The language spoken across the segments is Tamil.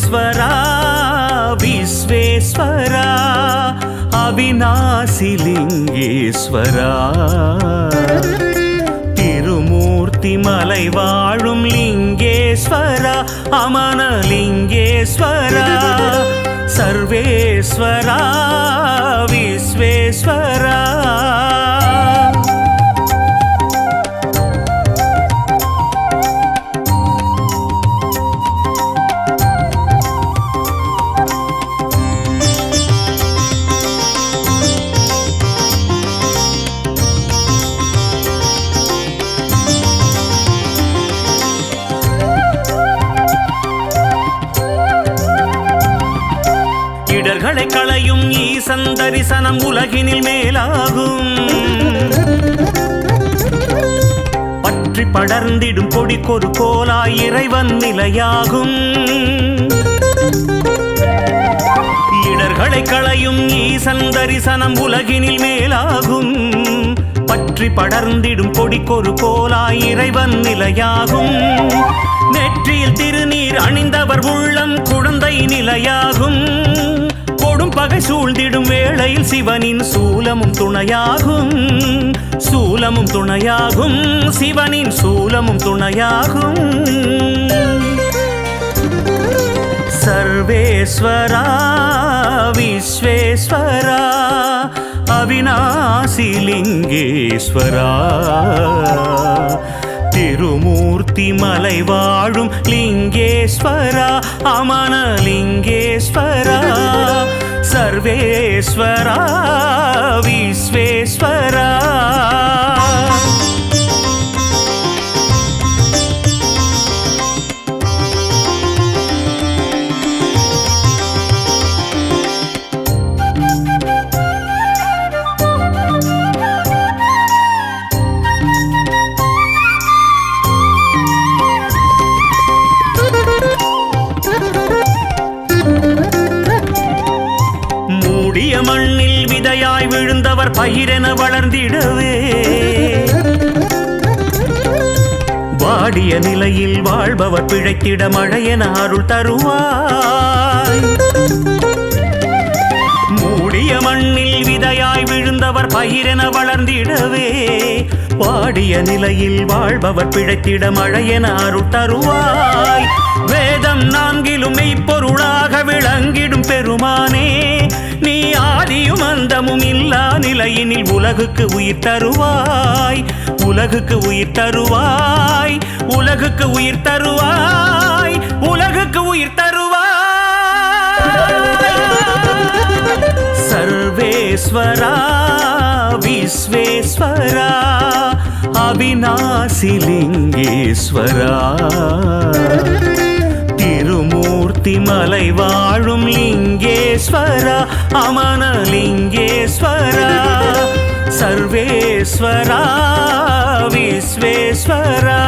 सर्वेश्वरा विश्वेश्वरा अविनाशिलिङ्गेश्वरा तिरुमूर्तिमलै वाழும் लिङ्गेश्वरा अमनलिङ्गेश्वरा सर्वेश्वरा विश्वेश्वरा இடர்களை களையும் ஈசன் தரிசனம் உலகினில் மேலாகும் பற்றி படர்ந்திடும் கொடிக்கொரு கோலாய் இறைவன் நிலையாகும் இடர்களை களையும் ஈசன் தரிசனம் உலகினில் மேலாகும் பற்றி படர்ந்திடும் கொடிக்கொரு கோலாய் இறைவன் நிலையாகும் நெற்றியில் திருநீர் அணிந்தவர் உள்ளம் குழந்தை நிலையாகும் பகை சூழ்ந்திடும் வேளையில் சிவனின் சூலமும் துணையாகும் சூலமும் துணையாகும் சிவனின் சூலமும் துணையாகும் सर्वेश्वरा विश्वेश्वरा अविनाशिलिङ्गेश्वरा திருமூர்த்திமலை வாழும் லிங்கேஸ்வரா அமனலிங்கேஸ்வரா सर्वेश्वरा विश्वेश्वरा மண்ணில் விதையாய் விழுந்தவர் பயிரென வளர்ந்திடவே வாடிய நிலையில் வாழ்பவர் பிழைத்திட மழையென அருள் தருவாய் மூடிய மண்ணில் விதையாய் விழுந்தவர் பயிரென வளர்ந்திடவே வாடிய நிலையில் வாழ்பவர் பிழைத்திட மழையென அருள் தருவாய் வேதம் நான்கிலும் மெய்ப்பொருளாக விளங்கிடும் பெருமானே நீ ஆதியும் அந்தமும் இல்லா நிலையினில் உலகுக்கு உயிர் தருவாய் உலகுக்கு உயிர் தருவாய் உலகுக்கு உயிர் தருவாய் உலகுக்கு உயிர் தருவாய் सर्वेश्वरा विश्वेश्वरा अविनाशिलिङ्गेश्वरा திருமூர்த்திமலை வாழும் லிங்கேஸ்வரா அமனலிங்கேஸ்வரா सर्वेश्वरा विश्वेश्वरा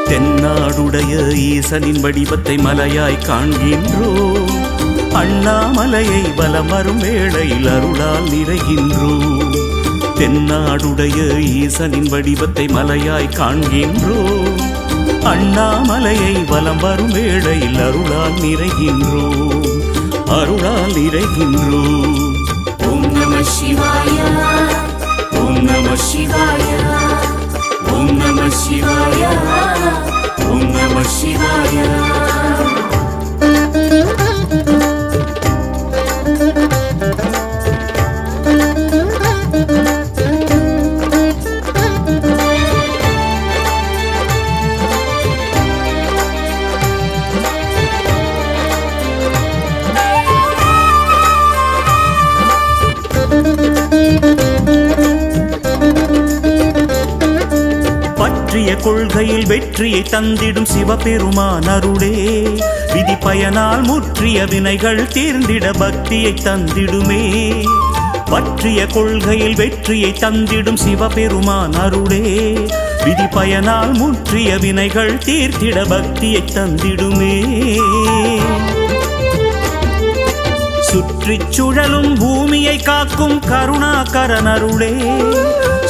தென்னாடுடைய ஈசனின் வடிவத்தை மலையாய் காண்கின்றோம் அண்ணாமலையை வலம் வரும் வேளையில் அருளால் நிறைகின்றோம் தென்னாடுடைய ஈசனின் வடிவத்தை மலையாய் காண்கின்றோம் அண்ணாமலையை வலம் வரும் வேளையில் அருளால் நிறைகின்றோம் அருளால் நிறைகின்றோம் ஓம் நம சிவாய ஓம் நம சிவாய ஓம் நம சிவாய ஓம் நம சிவாய கொள்கையில் வெற்றியை தந்திடும் சிவபெருமான் அருளே விதி பயனால் முற்றிய வினைகள் தீர்ந்திட பக்தியை தந்திடுமே. பற்றிய கொள்கையில் வெற்றியை தந்திடும் சிவபெருமான் அருளே விதி பயனால் முற்றிய வினைகள் தீர்த்திட பக்தியை தந்திடுமே. சுற்றிச் சுழலும் பூமியை காக்கும் கருணாகரன் அருளே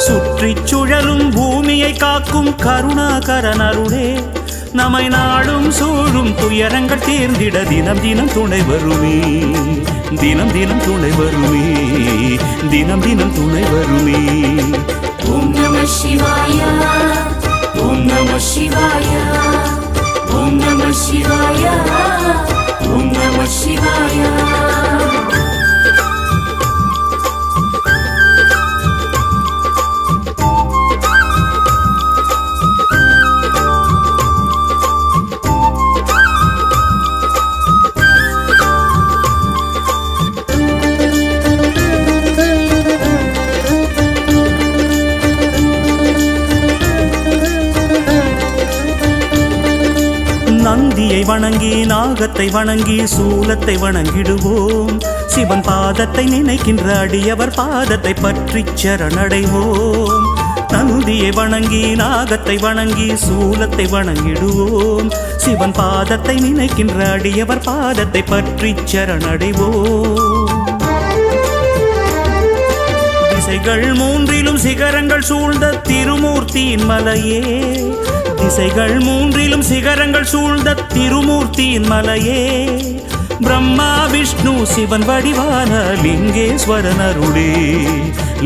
சுற்றிச் சுழலும் பூமியை காக்கும் கருணாகரன் அருளே நம்மை நாடும் சூழும் துயரங்கள் தீர்ந்திட தினம் தினம் துணை வருமே. தினம் தினம் துணை வருமே. தினம் தினம் துணை வருமே. ஓம் நம சிவாய ஓம் நம சிவாய ஓம் நம சிவாய ஓம் நம சிவாய. நந்தியை வணங்கி நாகத்தை வணங்கி சூலத்தை வணங்கிடுவோம். சிவன் பாதத்தை நினைக்கின்ற அடியவர் பாதத்தை பற்றி சரணடைவோம். நந்தியை வணங்கி நாகத்தை வணங்கி சூலத்தை வணங்கிடுவோம். சிவன் பாதத்தை நினைக்கின்ற அடியவர் பாதத்தை பற்றி சரணடைவோம். திசைகள் மூன்றிலும் சிகரங்கள் சூழ்ந்த திருமூர்த்தியின் மலையே திசைகள் மூன்றிலும் சிகரங்கள் சூழ்ந்த திருமூர்த்தியின் மலையே பிரம்மா விஷ்ணு சிவன் வடிவான லிங்கேஸ்வரனருளே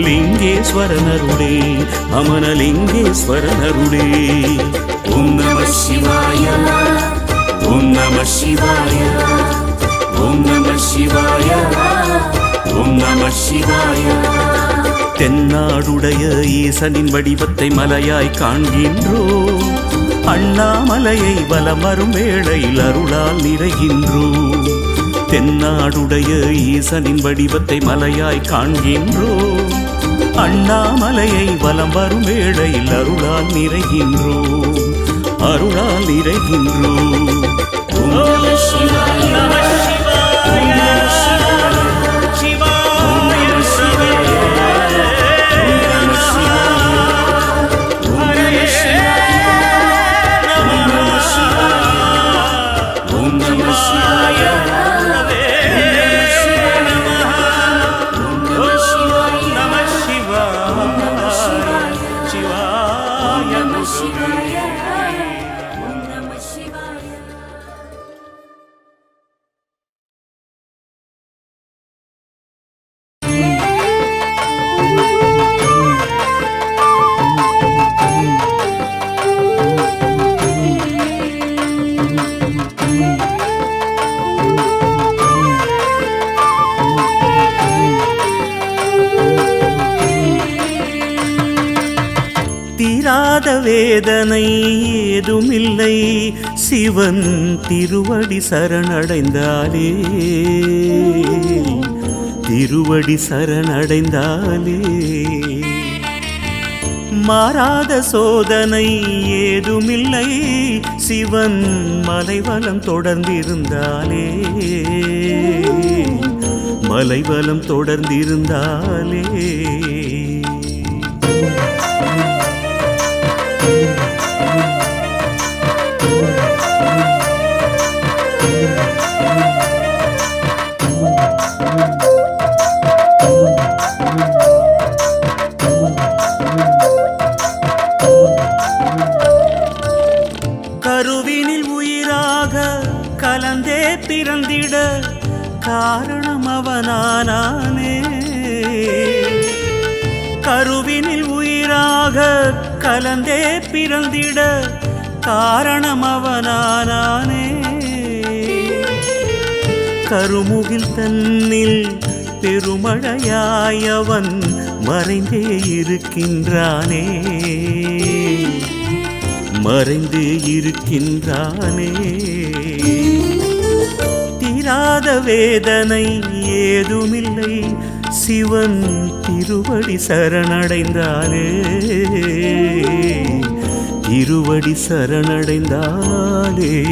லிங்கேஸ்வரனருளே அமனலிங்கேஸ்வரனருளே. ஓம் நம சிவாய ஓம் நம சிவாய ஓம் நம சிவாய ஓம் நம சிவாய. தென்னாடுடைய ஈசனின் வடிவத்தை மலையாய் காண்கின்றோம். அண்ணாமலையை வலம் வரும் வேளையில் அருளால் நிறைகின்றோம். தென்னாடுடைய ஈசனின் வடிவத்தை மலையாய் காண்கின்றோம். அண்ணாமலையை வலம் வரும் வேளையில் அருளால் நிறைகின்றோம். அருளால் நிறைகின்றோம். ஓம் நம சிவாய தீராத வேதனை ஏதுமில்லை சிவன் திருவடி சரணடைந்தாலே திருவடி சரணடைந்தாலே. மாறாத சோதனை ஏதுமில்லை சிவன் மலைவலம் தொடர்ந்திருந்தாலே மலைவலம் தொடர்ந்திருந்தாலே. கருவினில் உயிராக கலந்தே பிறந்திட காரணம் அவனானே. கருவினில் உயிராக கலந்தே பிறந்திட காரணம் அவனானே. கருமுகில் தன்னில் பெருமழையாய் அவன் மறைந்தே இருக்கின்றானே மறைந்தே இருக்கின்றானே. தீராத வேதனை ஏதுமில்லை சிவன் திருவடி சரணடைந்தாலே திருவடி சரணடைந்தாலே.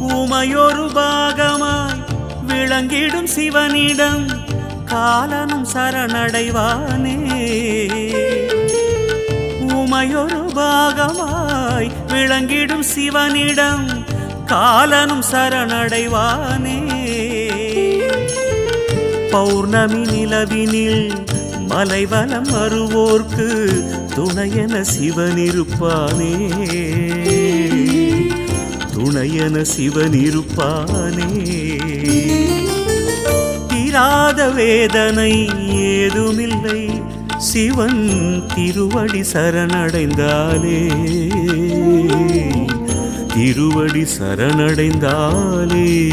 உமையொரு பாகமாய் விளங்கிடும் சிவனிடம் காலனும் சரணடைவானே. உமையொரு பாகமாய் விளங்கிடும் சிவனிடம் காலனும் சரணடைவானே. பௌர்ணமி நிலவினில் மலைவலம் வருவோர்க்கு துணையென சிவனிருப்பானே. துணையென சிவனிருப்பானே. தீராத வேதனை ஏதுமில்லை சிவன் திருவடி சரணடைந்தாலே. திருவடி சரணடைந்தாலே.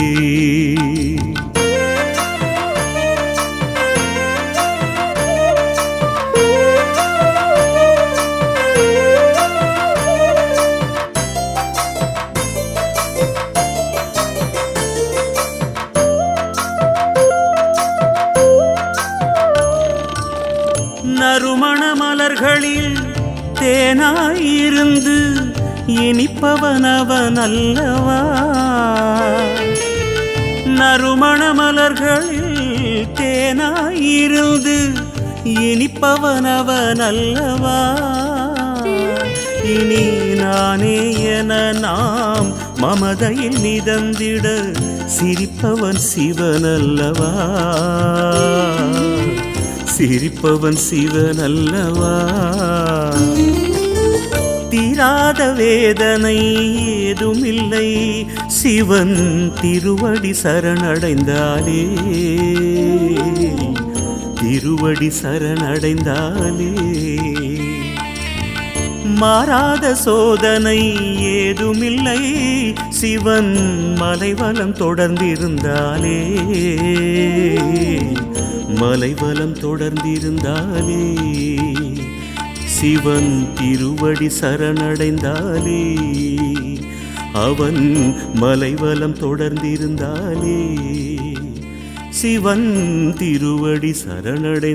நறுமண மலர்களில் தேனாயிருந்து இனிப்பவனவன் அல்லவா. நறுமண மலர்களில் தேனாயிருந்து இனிப்பவனவன் அல்லவா. இனி நானே என நாம் மமதையில் மிதந்திட சிரிப்பவன் சிவனல்லவா. சிரிப்பவன் சிவனல்லவா. தீராத வேதனை ஏதுமில்லை சிவன் திருவடி சரணடைந்தாலே. திருவடி சரணடைந்தாலே. மாறாத சோதனை ஏதுமில்லை சிவன் மலைவலம் தொடர்ந்திருந்தாலே. மலைவலம் தொடர்ந்திருந்தாலே. சிவன் திருவடி சரணடைந்தாலே. அவன் மலைவலம் தொடர்ந்திருந்தாலே. சிவன் திருவடி சரணடைந்தாலே.